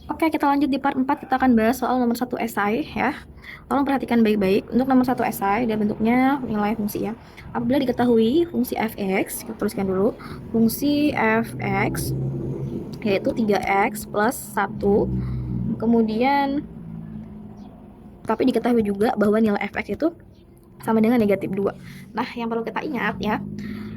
Oke, kita lanjut di part 4. Kita akan bahas soal nomor 1 esai ya. Tolong perhatikan baik-baik. Untuk nomor 1 esai, dan bentuknya nilai fungsi ya. Apabila diketahui fungsi fx, kita tuliskan dulu. Fungsi fx yaitu 3x plus 1. Kemudian, tapi diketahui juga bahwa nilai fx itu sama dengan negatif 2. Nah, yang perlu kita ingat ya,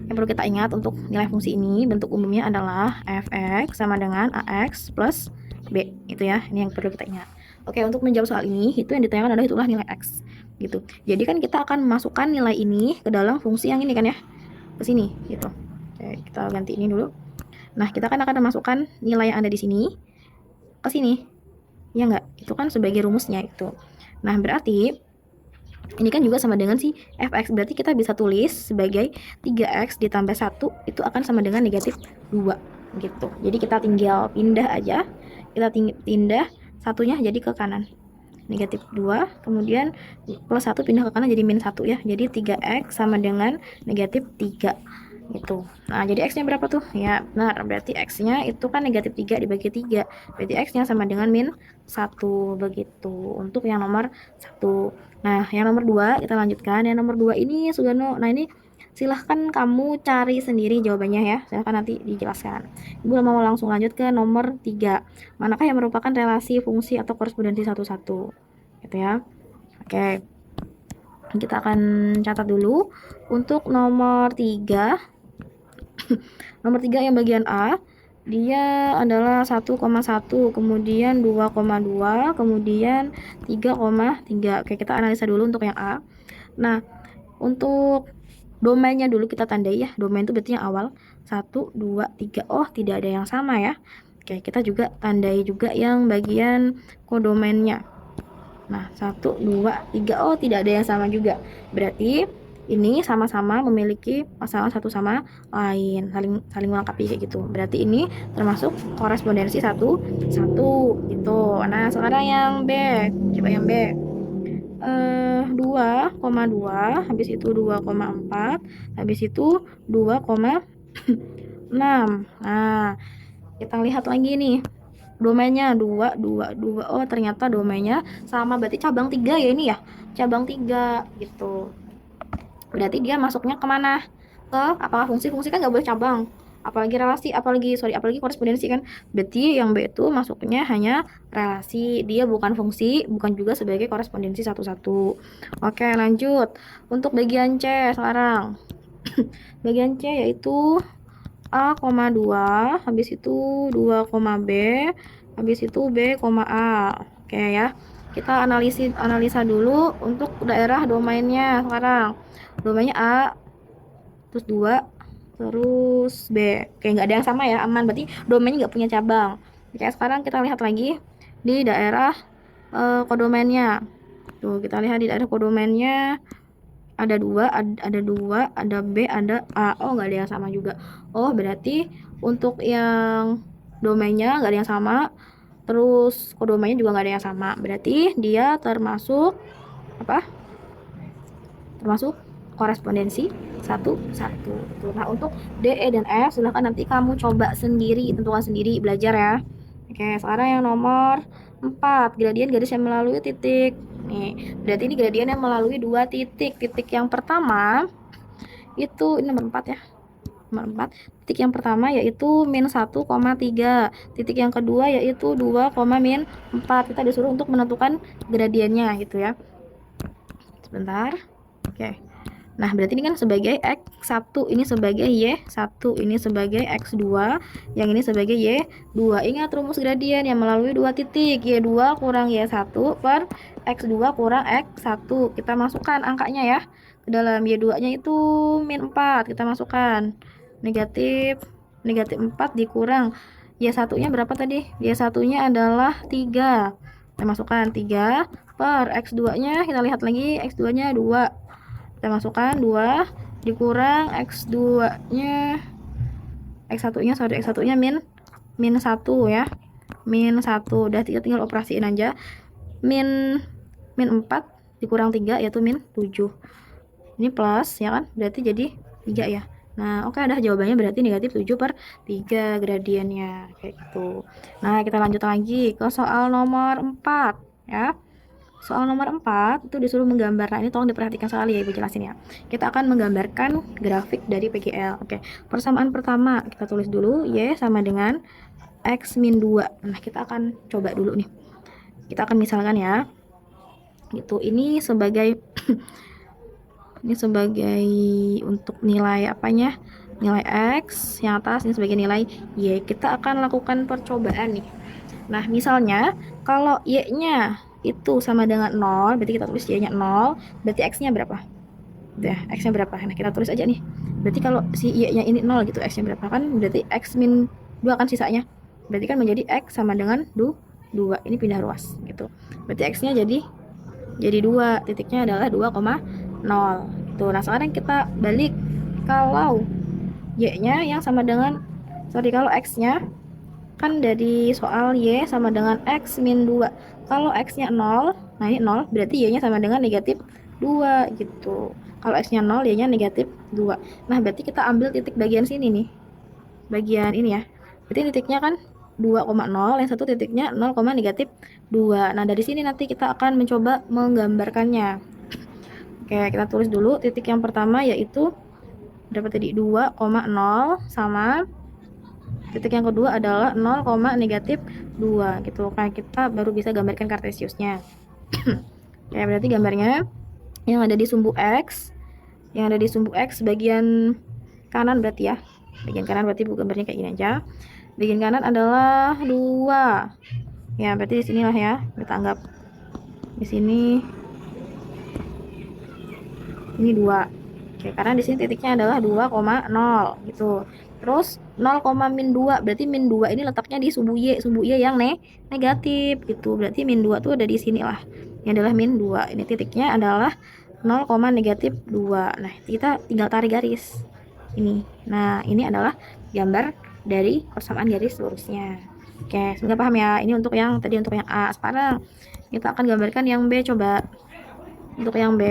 yang perlu kita ingat untuk nilai fungsi ini, bentuk umumnya adalah fx sama dengan ax plus b. Itu ya, ini yang perlu kita ingat. Oke, untuk menjawab soal ini, itu yang ditanyakan adalah itulah nilai x. Gitu. Jadi kan kita akan masukkan nilai ini ke dalam fungsi yang ini kan ya, ke sini gitu. Oke, kita ganti ini dulu. Nah, kita kan akan memasukkan nilai yang ada di sini ke sini. Ya enggak? Itu kan sebagai rumusnya itu. Nah, berarti ini kan juga sama dengan si fx, berarti kita bisa tulis sebagai 3x ditambah 1 itu akan sama dengan negatif 2 gitu. Jadi kita tinggal pindah aja, kita pindah satunya jadi ke kanan, negatif 2, kemudian plus 1 pindah ke kanan jadi min 1 ya. Jadi 3x sama dengan negatif 3 gitu. Nah, jadi x-nya berapa tuh? Ya, benar. Berarti x-nya itu kan negatif 3 dibagi 3. Berarti x-nya sama dengan min 1 begitu. Untuk yang nomor 1. Nah, yang nomor 2 kita lanjutkan. Yang nomor 2 ini Sugano. Nah, ini silahkan kamu cari sendiri jawabannya ya. Silahkan nanti dijelaskan. Ibu mau langsung lanjut ke nomor 3. Manakah yang merupakan relasi fungsi atau korespondensi satu-satu? Gitu ya. Oke. Kita akan catat dulu. Untuk nomor 3. Nomor 3 yang bagian A, dia adalah 1,1, kemudian 2,2, kemudian 3,3. Oke, kita analisa dulu untuk yang A. Nah, untuk domainnya dulu kita tandai ya. Domain itu berarti yang awal. 1, 2, 3. Oh, tidak ada yang sama ya. Oke, kita juga tandai juga yang bagian kodomainnya. Nah, 1, 2, 3. Oh, tidak ada yang sama juga. Berarti ini sama-sama memiliki pasangan satu sama lain, saling melengkapi kayak gitu. Berarti ini termasuk korespondensi satu gitu. Nah, sekarang yang B, coba yang B. 2,2, habis itu 2,4, habis itu 2,6. Nah, kita lihat lagi nih. Domainnya 2, 2, 2. Oh, ternyata domainnya sama, berarti cabang 3 ya ini ya. Cabang 3 gitu. Berarti dia masuknya kemana? Ke apakah fungsi kan nggak boleh cabang, apalagi relasi, apalagi korespondensi kan. Berarti yang B itu masuknya hanya relasi, dia bukan fungsi, bukan juga sebagai korespondensi satu-satu. Oke, lanjut untuk bagian C sekarang. Bagian C yaitu A,2, habis itu 2, B, habis itu B, A. Oke ya. Kita analisa dulu untuk daerah domainnya sekarang. Domainnya A, terus 2, terus B. Oke, nggak ada yang sama ya, aman. Berarti domainnya nggak punya cabang. Oke, sekarang kita lihat lagi di daerah kodomainnya. Tuh, kita lihat di daerah kodomainnya ada 2, ada B, ada A. Oh, nggak ada yang sama juga. Oh, berarti untuk yang domainnya nggak ada yang sama, terus kodomainnya juga nggak ada yang sama. Berarti dia termasuk apa? Termasuk korespondensi satu-satu. Nah, untuk D, E, dan F silahkan nanti kamu coba sendiri, tentukan sendiri, belajar ya. Oke, sekarang yang nomor 4, gradien garis yang melalui titik. Nih, berarti ini gradien yang melalui 2 titik. Titik yang pertama itu ini nomor 4 ya. Nomor 4. Titik yang pertama yaitu min 1,3. Titik yang kedua yaitu 2, min 4. Kita disuruh untuk menentukan gradiennya gitu ya. Sebentar. Oke. Nah, berarti ini kan sebagai X1, ini sebagai Y1, ini sebagai X2, yang ini sebagai Y2. Ingat rumus gradien yang melalui 2 titik. Y2 kurang Y1 per X2 kurang X1. Kita masukkan angkanya ya. Ke dalam Y2-nya itu min 4. Kita masukkan. Negatif 4 dikurang. Y1-nya berapa tadi? Y1-nya adalah 3. Kita masukkan 3 per X2-nya. Kita lihat lagi. X2-nya 2. Kita masukkan 2 dikurang X2-nya, X1-nya min 1 ya. Min 1. Udah tinggal operasiin aja. Min 4 dikurang 3 yaitu min 7. Ini plus ya kan? Berarti jadi 3 ya. Nah, oke, ada jawabannya berarti negatif 7/3 gradiennya, kayak gitu. Nah, kita lanjut lagi ke soal nomor 4, ya. Soal nomor 4 itu disuruh menggambar. Nah, ini tolong diperhatikan sekali ya, Ibu jelasin ya. Kita akan menggambarkan grafik dari PGL. Oke, persamaan pertama kita tulis dulu, Y sama dengan X min 2. Nah, kita akan coba dulu nih. Kita akan misalkan ya, gitu. Ini sebagai ini sebagai untuk nilai apanya, nilai X yang atas, ini sebagai nilai Y. Kita akan lakukan percobaan nih. Nah, misalnya kalau Y-nya itu sama dengan 0, berarti kita tulis Y-nya 0, berarti X-nya berapa? Ya, X-nya berapa? Nah, kita tulis aja nih. Berarti kalau si Y-nya ini 0 gitu, X-nya berapa? Kan berarti X min 2 kan sisanya. Berarti kan menjadi X sama dengan 2. Ini pindah ruas gitu. Berarti X-nya jadi 2, titiknya adalah 2,0 gitu. Nah, sekarang kita balik, kalau Y-nya yang sama dengan, kalau X-nya kan dari soal Y sama dengan X min 2. Kalau X-nya 0, nah ini 0, berarti Y-nya sama dengan negatif 2 gitu. Kalau X-nya 0, Y-nya negatif 2. Nah, berarti kita ambil titik bagian sini nih, bagian ini ya. Berarti titiknya kan 2,0, yang satu titiknya 0, negatif 2. Nah, dari sini nanti kita akan mencoba menggambarkannya. Oke, kita tulis dulu titik yang pertama, yaitu berapa tadi? 2,0 sama titik yang kedua adalah 0, negatif 2 gitu. Kayak kita baru bisa gambarkan kartesiusnya. Ya, berarti gambarnya yang ada di sumbu X, bagian kanan berarti ya. Bagian kanan berarti gambarnya kayak gini aja. Bagian kanan adalah 2. Ya, berarti di sinilah ya. Kita anggap di sini ini 2. Oke, karena di sini titiknya adalah 2,0 gitu. Terus 0, min 2, berarti min 2 ini letaknya di sumbu Y yang negatif gitu. Berarti min 2 tuh ada di sini lah. Ini adalah min 2. Ini titiknya adalah 0, negatif 2. Nah, kita tinggal tarik garis. Ini. Nah, ini adalah gambar dari persamaan garis lurusnya. Oke, semoga paham ya. Ini untuk yang tadi, untuk yang A. Sekarang kita akan gambarkan yang B, coba. Untuk yang B,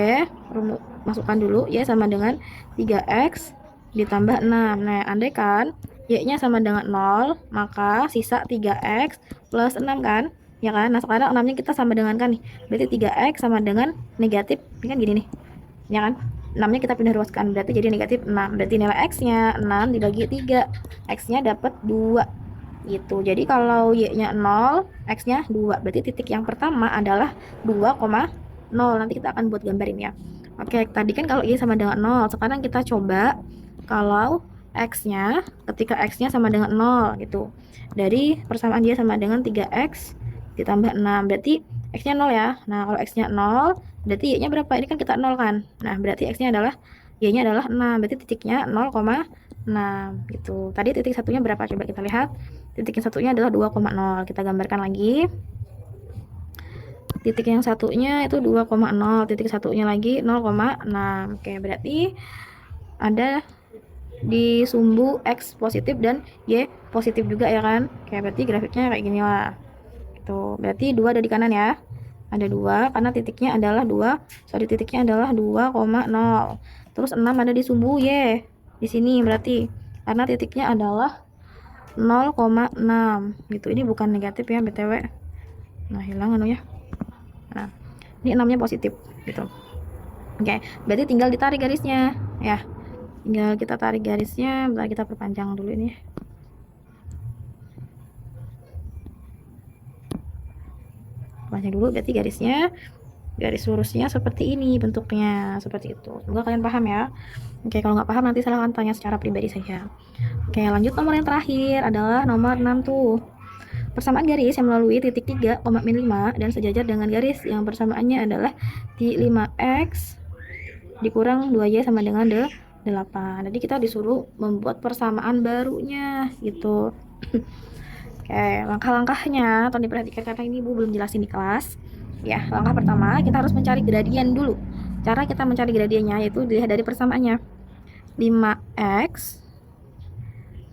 masukkan dulu Y sama dengan 3X ditambah 6. Nah, andai kan Y-nya sama dengan 0, maka sisa 3X plus 6 kan? Ya kan? Nah, sekarang 6-nya kita sama dengan kan nih. Berarti 3X sama dengan negatif, ini kan gini nih. Ya kan? 6-nya kita pindah ruaskan, berarti jadi negatif 6. Berarti nilai X-nya 6 dibagi 3. X-nya dapat 2. Gitu. Jadi kalau Y-nya 0, X-nya 2. Berarti titik yang pertama adalah 2,0. Nanti kita akan buat gambarin ya. Oke, tadi kan kalau Y sama dengan 0, sekarang kita coba kalau X-nya, ketika X-nya sama dengan 0 gitu. Dari persamaan dia sama dengan 3X ditambah 6, berarti X-nya 0 ya. Nah, kalau X-nya 0, berarti Y-nya berapa? Ini kan kita 0 kan. Nah, berarti X-nya adalah, Y-nya adalah 6, berarti titiknya 0,6 gitu. Tadi titik satunya berapa? Coba kita lihat. Titik yang satunya adalah 2,0. Kita gambarkan lagi. Titik yang satunya itu 2,0, titik satunya lagi 0,6. Oke, berarti ada di sumbu X positif dan Y positif juga ya kan. Oke, berarti grafiknya kayak gini lah. Itu berarti 2 ada di kanan ya. Ada 2 karena titiknya adalah 2,0. Terus 6 ada di sumbu Y di sini, berarti karena titiknya adalah 0,6 gitu. Ini bukan negatif ya, BTW. Nah, hilang anunya. Nah, ini 6-nya positif gitu. Oke, berarti tinggal ditarik garisnya ya. Tinggal kita tarik garisnya, bentar kita perpanjang dulu ini. Perpanjang dulu, berarti garis lurusnya seperti ini bentuknya, seperti itu. Semoga kalian paham ya. Oke, kalau nggak paham nanti silahkan tanya secara pribadi saja. Oke, lanjut nomor yang terakhir adalah nomor 6 tuh. Persamaan garis yang melalui titik 3, min 5 dan sejajar dengan garis yang persamaannya adalah di 5X dikurang 2Y sama dengan 8. Jadi kita disuruh membuat persamaan barunya gitu. Oke, langkah-langkahnya tolong diperhatikan karena ini Ibu belum jelasin di kelas. Ya, langkah pertama kita harus mencari gradien dulu. Cara kita mencari gradiennya yaitu dilihat dari persamaannya. 5X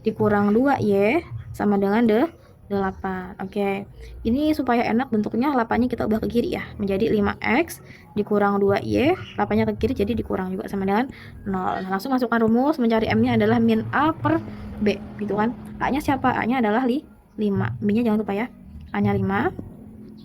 dikurang 2Y sama dengan 8. Oke. Ini supaya enak bentuknya 8-nya kita ubah ke kiri ya. Menjadi 5x dikurang 2y, 8-nya ke kiri jadi dikurang juga sama dengan 0. Nah, langsung masukkan rumus, mencari m-nya adalah min a per b, gitu kan. A-nya siapa? A-nya adalah 5. B-nya jangan lupa ya. A-nya 5.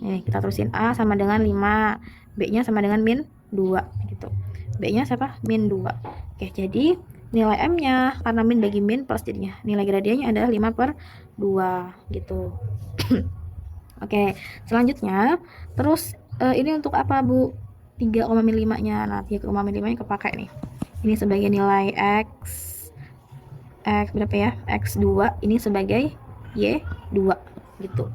Nih, kita terusin A sama dengan 5. B-nya sama dengan min 2 gitu. B-nya siapa? Min 2. Oke, jadi nilai M-nya karena min bagi min plus jadinya. Nilai gradiennya adalah 5 per 2 gitu. Oke, selanjutnya terus ini untuk apa, Bu? 3, min 5-nya. Nah, 3, min 5-nya kepakai nih. Ini sebagai nilai X berapa ya? X2, ini sebagai Y2 gitu.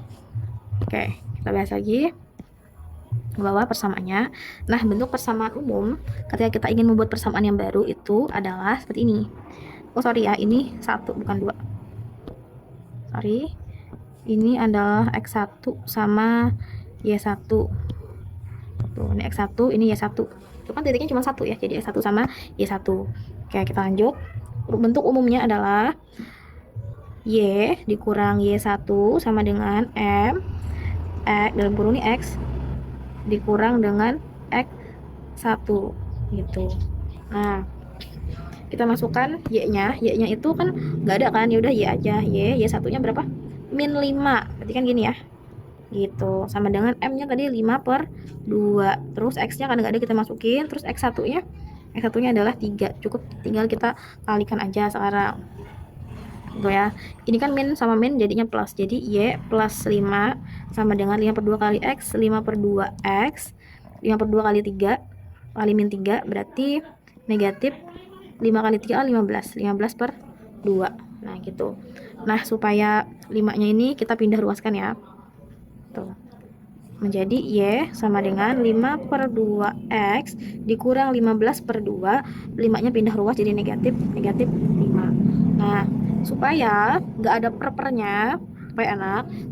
Oke, kita bahas lagi bahwa persamaannya. Nah, bentuk persamaan umum ketika kita ingin membuat persamaan yang baru itu adalah seperti ini. Oh, sorry ya, ini 1 bukan 2. Sorry. Ini adalah X1 sama Y1. Tuh, ini X1, ini Y1. Itu kan titiknya cuma 1 ya, jadi X1 sama Y1. Oke, kita lanjut. Bentuk umumnya adalah Y dikurang Y1 sama dengan M dalam kurung ini X dikurang dengan X1 gitu. Nah, kita masukkan Y-nya. Y-nya itu kan nggak ada kan, ya udah Y aja. Y1-nya berapa? Min 5. Berarti kan gini ya. Gitu. Sama dengan M-nya tadi 5 per 2. Terus X-nya kan nggak ada, kita masukin. Terus X1-nya adalah 3. Cukup tinggal kita kalikan aja sekarang. Gitu ya. Ini kan min sama min jadinya plus. Jadi Y plus 5 sama dengan 5 per 2 kali X, 5 per 2 X, 5 per 2 kali 3 kali min 3 berarti negatif 5 kali 3 15 per 2. Nah gitu. Nah supaya 5-nya ini kita pindah ruaskan ya. Tuh. Menjadi Y sama dengan 5 per 2X dikurang 15 per 2. 5-nya pindah ruas jadi negatif 5. Nah supaya nggak ada perpernya,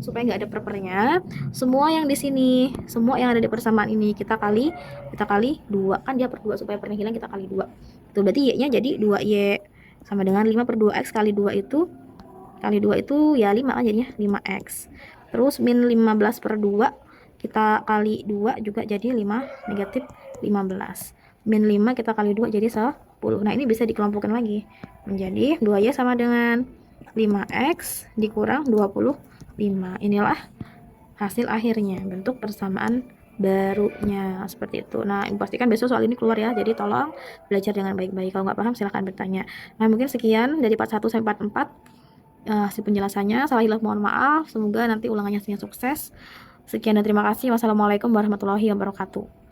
supaya nggak ada perpernya, semua yang di sini, semua yang ada di persamaan ini kita kali 2 kan, dia per 2, supaya pernya hilang kita kali 2. Itu berarti Y-nya jadi 2Y sama dengan 5 per 2X kali 2 itu ya 5 kan, jadinya 5X. Terus min 15 per 2 kita kali 2 juga jadi 5 negatif 15. Min 5 kita kali 2 jadi 10. Nah ini bisa dikelompokkan lagi menjadi 2Y sama dengan 5X dikurang 25. Inilah hasil akhirnya, bentuk persamaan barunya seperti itu. Nah, pastikan besok soal ini keluar ya, jadi tolong belajar dengan baik-baik. Kalau nggak paham silahkan bertanya. Nah, mungkin sekian dari part 1 sampai part 4 si penjelasannya. Salah hilaf mohon maaf, semoga nanti ulangannya sukses. Sekian dan terima kasih. Wassalamualaikum warahmatullahi wabarakatuh.